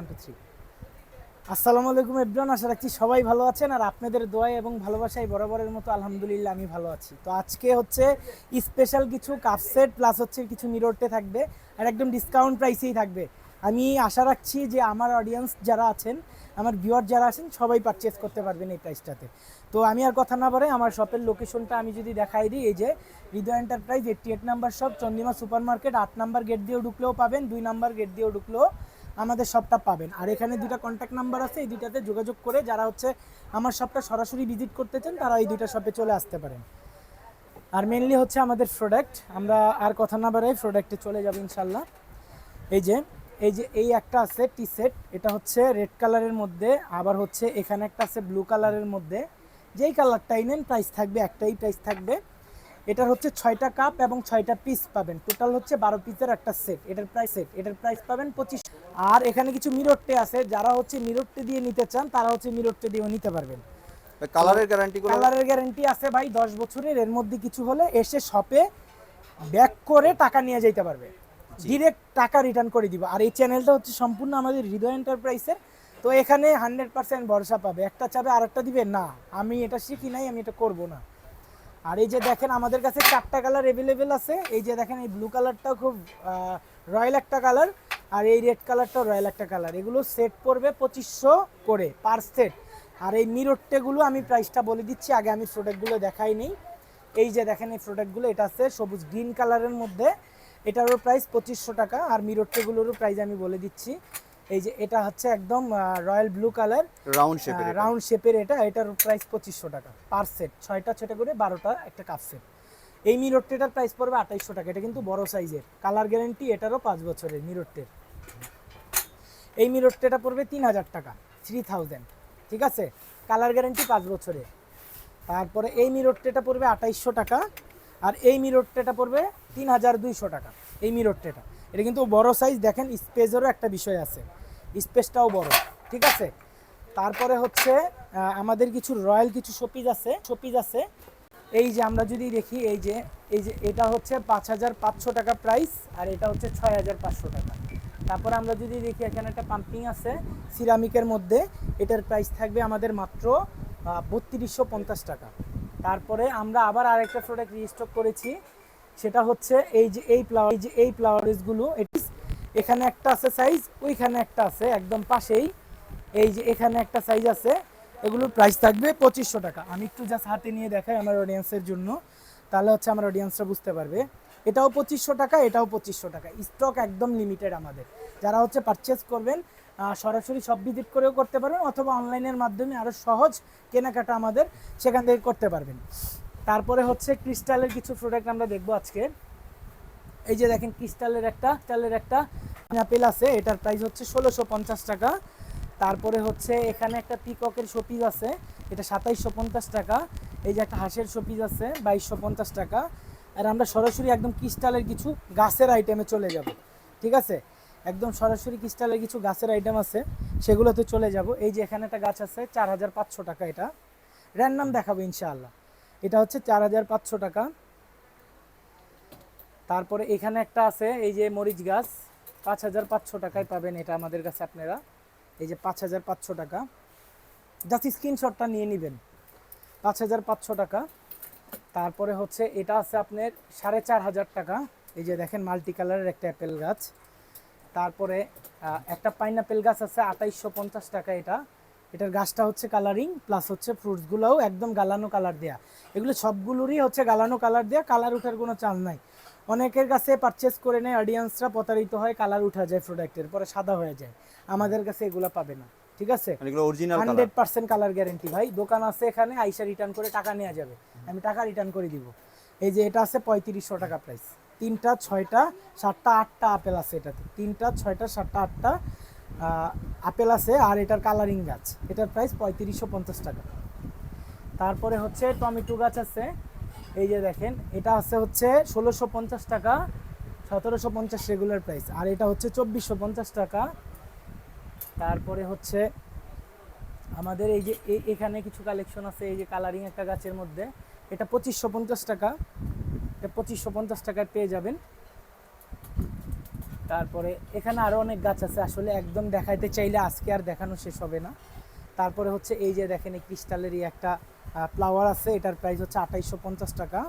1 2 3 আসসালামু আলাইকুম এভরিওয়ান, আশা রাখছি সবাই ভালো আছেন আর আপনাদের দোয়ায় এবং ভালোবাসায় বরাবরের মতো আলহামদুলিল্লাহ আমি ভালো আছি। তো আজকে হচ্ছে স্পেশাল কিছু কাপ সেট প্লাস হচ্ছে কিছু মিররতে থাকবে আর একদম ডিসকাউন্ট প্রাইসেই থাকবে। আমি আশা রাখছি যে আমার অডিয়েন্স যারা আছেন, আমার ভিউয়ার যারা আছেন সবাই পারচেস করতে পারবেন এই প্রাইসটাতে। তো আমি আর কথা না বলে আমার শপের লোকেশনটা আমি যদি দেখাই দিই, এই যে Hriday enterprise 88 number shop, Chandima super market, 8 number gate দিয়েও ঢুকলেও পাবেন, 2 নাম্বার গেট দিয়েও ঢুকলেও আমাদের শপটা পাবেন। আর এখানে দুইটা কন্ট্যাক্ট নাম্বার আছে, এই দুইটাতে যোগাযোগ করে যারা হচ্ছে আমার শপটা সরাসরি ভিজিট করতে চান তারা এই দুইটা শপে চলে আসতে পারেন। আর মেনলি হচ্ছে আমাদের প্রোডাক্ট, আমরা আর কথা না বাড়াই প্রোডাক্টে চলে যাব ইনশাল্লাহ। এই যে এই একটা আছে টি সেট, এটা হচ্ছে রেড কালারের মধ্যে, আবার হচ্ছে এখানে একটা আছে ব্লু কালারের মধ্যে। যেই কালারটাই নেন প্রাইস থাকবে একটাই প্রাইস থাকবে। এটার হচ্ছে 6টা কাপ এবং 6টা পিস পাবেন, টোটাল হচ্ছে 12 পিসের একটা সেট। এটার প্রাইস পাবেন 25। আর এখানে কিছু মিররটে আছে, যারা হচ্ছে মিররটে দিয়ে নিতে চান তারা হচ্ছে মিররটে দিয়েও নিতে পারবেন। কালারের গ্যারান্টি আছে ভাই 10 বছরের। এর মধ্যে কিছু হলে এসে শপে ব্যাক করে টাকা নিয়ে যেতে পারবে, ডিরেক্ট টাকা রিটার্ন করে দিব। আর এই চ্যানেলটা হচ্ছে সম্পূর্ণ আমাদের হৃদয় এন্টারপ্রাইজের, তো এখানে 100% ভরসা পাবে। একটা চাবে আর একটা দিবে না, আমি এটা শিখি নাই, আমি এটা করব না। আর এই যে দেখেন আমাদের কাছে 4টা কালার অ্যাভেলেবেল আছে। এই যে দেখেন এই ব্লু কালারটাও খুব রয়্যাল একটা কালার, আর এই রেড কালারটাও রয়্যাল একটা কালার। এগুলো সেট পড়বে 2500 করে পার সেট। আর এই মিররটেগুলো আমি প্রাইসটা বলে দিচ্ছি, আগে আমি প্রোডাক্টগুলো দেখাই নিই। এই যে দেখেন এই প্রোডাক্টগুলো, এটা আছে সবুজ গ্রিন কালারের মধ্যে, এটারও প্রাইস 2500 টাকা। আর মিররটেগুলোরও প্রাইস আমি বলে দিচ্ছি। এই যে এটা হচ্ছে একদম রয়্যাল ব্লু কালার, রাউন্ড শেপের, এটার প্রাইস 2500 টাকা পার সেট। 6টা ছোটো করে 12টা একটা কাপ সেট। এই মিররটেটার প্রাইস পড়বে 2800 টাকা। এটা কিন্তু বড় সাইজের, কালার গ্যারেন্টি, এটারও 5 বছরের মিররটের। এই মিররটেটা পড়বে 3000 টাকা, 3000, ঠিক আছে, কালার গ্যারেন্টি 5 বছরের। তারপরে এই মিররটেটা পড়বে 2800 টাকা, আর এই মিররটেটা পড়বে 3200 টাকা। এই মিররটেটা এটা কিন্তু বড় সাইজ, দেখেন স্পেসেরও একটা বিষয় আছে, স্পেসটাও বড়, ঠিক আছে। তারপরে হচ্ছে আমাদের কিছু রয়্যাল কিছু শোপিস আছে। এই যে আমরা যদি দেখি, এই যে এটা হচ্ছে 5500 টাকা প্রাইস, আর এটা হচ্ছে 6500 টাকা। তারপরে আমরা যদি দেখি এখানে একটা পাম্পিং আছে সিরামিকের মধ্যে, এটার প্রাইস থাকবে আমাদের মাত্র 3250 টাকা। তারপরে আমরা আবার আরেকটা প্রোডাক্ট রিস্টক করেছি, সেটা হচ্ছে এই ফ্লাওয়ারসগুলো। এখানে একটা আছে সাইজ, ওইখানে একটা আছে একদম পাশেই, এই যে এখানে একটা সাইজ আছে। এগুলোর প্রাইস থাকবে 2500 টাকা। আমি একটু জাস্ট হাতে নিয়ে দেখাই আমার অডিয়েন্সের জন্য, তাহলে হচ্ছে আমার অডিয়েন্সরা বুঝতে পারবে। এটাও 2500 টাকা, এটাও 2500 টাকা। স্টক একদম লিমিটেড আমাদের। যারা হচ্ছে পারচেস করবেন সরাসরি সব ভিজিট করেও করতে পারবেন, অথবা অনলাইনের মাধ্যমে আরও সহজ কেনাকাটা আমাদের সেখান থেকে করতে পারবেন। তারপরে হচ্ছে ক্রিস্টালের কিছু প্রোডাক্ট আমরা দেখবো আজকে। এই যে দেখেন ক্রিস্টালের একটা আপেল আছে, এটার প্রাইস হচ্ছে 1650 টাকা। তারপরে হচ্ছে এখানে একটা পিককের শোপিস আছে, এটা 2750 টাকা। এই যে একটা হাঁসের শোপিস আছে 2250 টাকা। আর আমরা সরাসরি একদম ক্রিস্টালের কিছু গাছের আইটেমে চলে যাব, ঠিক আছে, একদম সরাসরি ক্রিস্টালের কিছু গাছের আইটেম আছে সেগুলোতে চলে যাব। এই যে এখানে একটা গাছ আছে 4500 টাকা, এটা র্যান্ডম দেখাবো ইনশাআল্লাহ। এটা হচ্ছে 4500 টাকা। তারপরে এখানে একটা আছে এই যে মরিচ গাছ, 5500 টাকায় পাবেন এটা আমাদের কাছে আপনারা। এই যে 5500 টাকা, জাস্ট স্ক্রিনশটটা নিয়ে নেবেন, 5500 টাকা। তারপরে হচ্ছে এটা আছে আপনার 4500 টাকা। এই যে দেখেন মাল্টি কালারের একটা অ্যাপেল গাছ। তারপরে একটা পাইনাপেল গাছ আছে 2850 টাকা। এটার গাছটা হচ্ছে কালারিং প্লাস হচ্ছে ফ্রুটসগুলোও একদম গালানো কালার দেয়া। এগুলো সবগুলোরই হচ্ছে গালানো কালার দেয়া, কালার ওঠার কোনো চান্স নাই। অনেকের কাছে পারচেস করে নেয় অডিয়েন্সরা, প্রতারিত হয়, কালার উঠা যায় প্রোডাক্টের, পরে সাদা হয়ে যায়। আমাদের কাছে এগুলো পাবে না, ঠিক আছে, 100% কালার গ্যারেন্টি ভাই। দোকান আছে এখানে, আইসা রিটার্ন করে টাকা নেওয়া যাবে, আমি টাকা রিটার্ন করে দিব। এই যে এটা আছে 3500 টাকা প্রাইস। 3টা 6টা 7টা 8টা আপেল আছে এটাতে, 3টা 6টা 7টা 8টা আপেল আছে। আর এটার কালারিং গাছ, এটার প্রাইস 3550 টাকা। তারপরে হচ্ছে টমেটো গাছ আছে, এই যে দেখেন এটা আছে হচ্ছে 1650 টাকা, 1750 রেগুলার প্রাইস। আর এটা হচ্ছে 2450 টাকা। তারপরে হচ্ছে আমাদের এই যে এখানে কিছু কালেকশন আছে, এই যে কালারিং একটা গাছের মধ্যে, এটা 2550 টাকা, এটা 2550 টাকায় পেয়ে যাবেন। তারপরে এখানে আরও অনেক গাছ আছে, আসলে একদম দেখাইতে চাইলে আজকে আর দেখানো শেষ হবে না। তারপরে হচ্ছে এই যে দেখেন এই ক্রিস্টালেরই একটা ফ্লাওয়ার আছে, এটার প্রাইস হচ্ছে 2850 টাকা।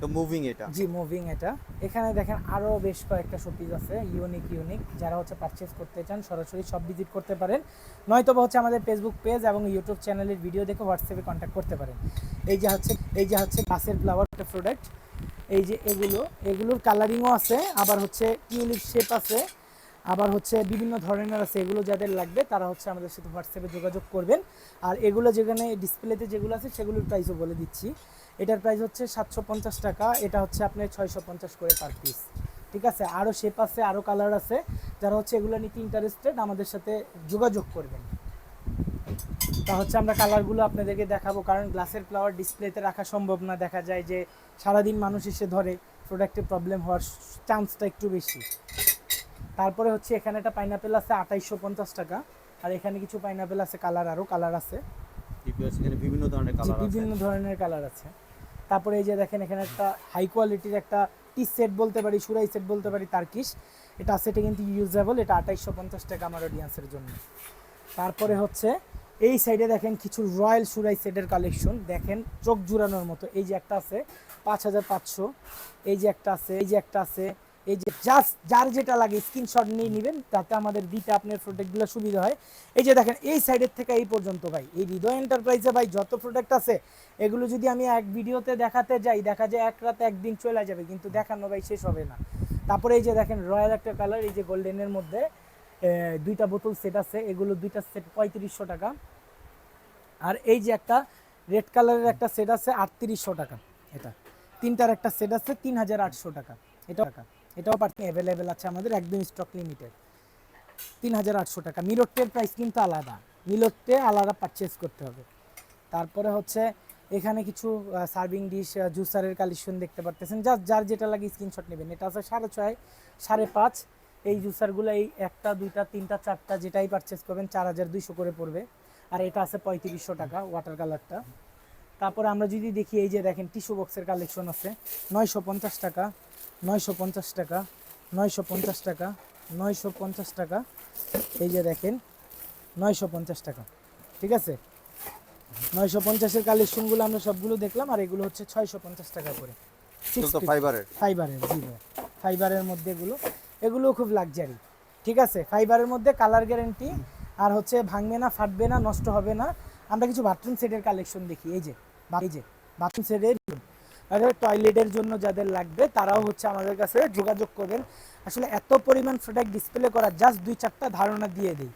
তো মুভিং এটা, জি মুভিং এটা। এখানে দেখেন আরও বেশ কয়েকটা শোপিস আছে ইউনিক, যারা হচ্ছে পারচেস করতে চান সরাসরি সব ভিজিট করতে পারেন, নয়তো বা হচ্ছে আমাদের ফেসবুক পেজ এবং ইউটিউব চ্যানেলের ভিডিও দেখে হোয়াটসঅ্যাপে কন্ট্যাক্ট করতে পারেন। এই যে হচ্ছে গাছের ফ্লাওয়ার একটা প্রোডাক্ট, এই যে এগুলোর কালারিংও আছে, আবার হচ্ছে টিউলিপ শেপ আছে, আবার হচ্ছে বিভিন্ন ধরনের আছে। এগুলো যাদের লাগবে তারা হচ্ছে আমাদের সাথে হোয়াটসঅ্যাপে যোগাযোগ করবেন। আর এগুলো যেখানে ডিসপ্লেতে যেগুলো আছে সেগুলোর প্রাইসও বলে দিচ্ছি। এটার প্রাইস হচ্ছে 750 টাকা, এটা হচ্ছে আপনার 650 করে পার পিস। ঠিক আছে, আরও শেপ আছে, আরও কালার আছে। যারা হচ্ছে এগুলো নিতে ইন্টারেস্টেড আমাদের সাথে যোগাযোগ করবেন। তা হচ্ছে আমরা কালারগুলো আপনাদেরকে দেখাবো, কারণ গ্লাসের ফ্লাওয়ার ডিসপ্লেতে রাখা সম্ভব না। দেখা যায় যে সারাদিন মানুষ এসে ধরে, প্রোডাক্টে প্রবলেম হওয়ার চান্সটা একটু বেশি। তারপরে হচ্ছে এখানে একটা পাইনাপেল আছে 2850 টাকা, আর এখানে কিছু পাইনাপেল আছে কালার, আরও কালার আছে, এখানে বিভিন্ন ধরনের কালার আছে, বিভিন্ন ধরনের কালার আছে। তারপরে এই যে দেখেন এখানে একটা হাই কোয়ালিটির একটা টি সেট বলতে পারি, সুরাই সেট বলতে পারি, তার্কিশ। এটা আছে, এটা কিন্তু ইউজেবল, এটা 2850 টাকা আমার অডিয়েন্সের জন্য। তারপরে হচ্ছে এই সাইডে দেখেন কিছু রয়্যাল সুরাই সেটের কালেকশন, দেখেন চোখ জুড়ানোর মতো। এই যে একটা আছে 5500, এই যে একটা আছে, এই যে একটা আছে, এই যে জাস্ট যার যেটা লাগে স্ক্রিনশট নিয়ে নেবেন, তাতে আমাদের দিতে আপনার প্রোডাক্টগুলো সুবিধা হয়। এই যে দেখেন এই সাইডের থেকে এই পর্যন্ত ভাই, এই হৃদয় এন্টারপ্রাইজে ভাই যত প্রোডাক্ট আছে, এগুলো যদি আমি এক ভিডিওতে দেখাতে যাই, দেখা যায় এক রাতে একদিন চলে যাবে, কিন্তু দেখানো ভাই শেষ হবে না। তারপরে এই যে দেখেন রয়্যাল একটা কালার, এই যে গোল্ডেনের মধ্যে দুইটা বোতল সেট আছে, এগুলো দুইটা সেট 3500 টাকা। আর এই যে একটা রেড কালারের একটা সেট আছে 3800 টাকা। এটা তিনটার একটা সেট আছে 3800 টাকা। এটাও পার্টি অ্যাভেলেবেল আছে আমাদের, একদম স্টক লিমিটেড, 3800 টাকা। মিররটের প্রাইস কিন্তু আলাদা, মিররটে আলাদা পারচেস করতে হবে। তারপরে হচ্ছে এখানে কিছু সার্ভিং ডিশ, জুসারের কালেকশন দেখতে পারতেছেন, যার যেটা লাগে স্ক্রিনশট নেবেন। এটা আছে 6.5, 5.5। এই জুসারগুলো এই একটা, দুইটা, তিনটা, চারটা যেটাই পারচেস করবেন 4200 করে পড়বে। আর এটা আছে 3500 টাকা ওয়াটার কালারটা। তারপরে আমরা যদি দেখি, এই যে দেখেন টিস্যু বক্সের কালেকশন আছে 950 টাকা, 950 টাকা, 950 টাকা, 950 টাকা। এই যে দেখেন 950 টাকা। ঠিক আছে, 950-এর কালেকশনগুলো আমরা সবগুলো দেখলাম, আর এগুলো হচ্ছে 650 টাকা করে। ফাইবারের, জি ভাই, ফাইবারের মধ্যে এগুলো খুব লাক্সারি। ঠিক আছে, ফাইবারের মধ্যে কালার গ্যারেন্টি, আর হচ্ছে ভাঙবে না, ফাটবে না, নষ্ট হবে না। আমরা কিছু বাথরুম সেটের কালেকশন দেখি। এই যে বাথরুম সেটের, আর টয়লেটের জন্য যাদের লাগবে তারাও হচ্ছে আমাদের কাছে যোগাযোগ করবেন। আসলে এত পরিমাণ প্রোডাক্ট ডিসপ্লে করা, জাস্ট 2-4টা ধারণা দিয়ে দিই।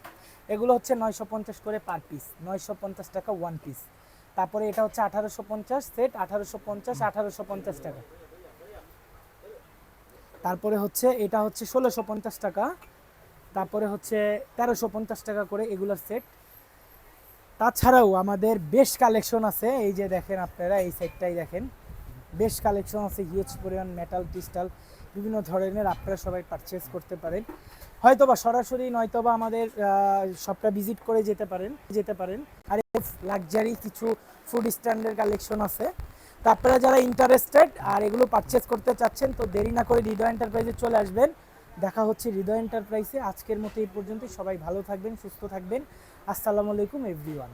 এগুলো হচ্ছে 950 করে পার পিস, 950 টাকা ওয়ান পিস। তারপরে এটা হচ্ছে 1850 সেট, 1850 টাকা। তারপরে হচ্ছে এটা হচ্ছে 1650 টাকা। তারপরে হচ্ছে 1350 টাকা করে এগুলোর সেট। তাছাড়াও আমাদের বেশ কালেকশন আছে, এই যে দেখেন আপনারা এই সাইডটাই দেখেন, বেশ কালেকশন আছে, হিউজ পরিমাণ মেটাল ক্রিস্টাল বিভিন্ন ধরনের, আপনারা সবাই পারচেস করতে পারেন, হয়তোবা সরাসরি নয়তোবা আমাদের শপটা ভিজিট করে যেতে পারেন। আর লাক্সারি কিছু ফুড স্ট্যান্ডের কালেকশন আছে। তো আপনারা যারা ইন্টারেস্টেড আর এগুলো পারচেস করতে চাচ্ছেন, তো দেরি না করে হৃদয় এন্টারপ্রাইজে চলে আসবেন। দেখা হচ্ছে হৃদয় এন্টারপ্রাইজে। আজকের মতো এই পর্যন্তই। সবাই ভালো থাকবেন, সুস্থ থাকবেন। আসসালামু আলাইকুম এভরিওয়ান।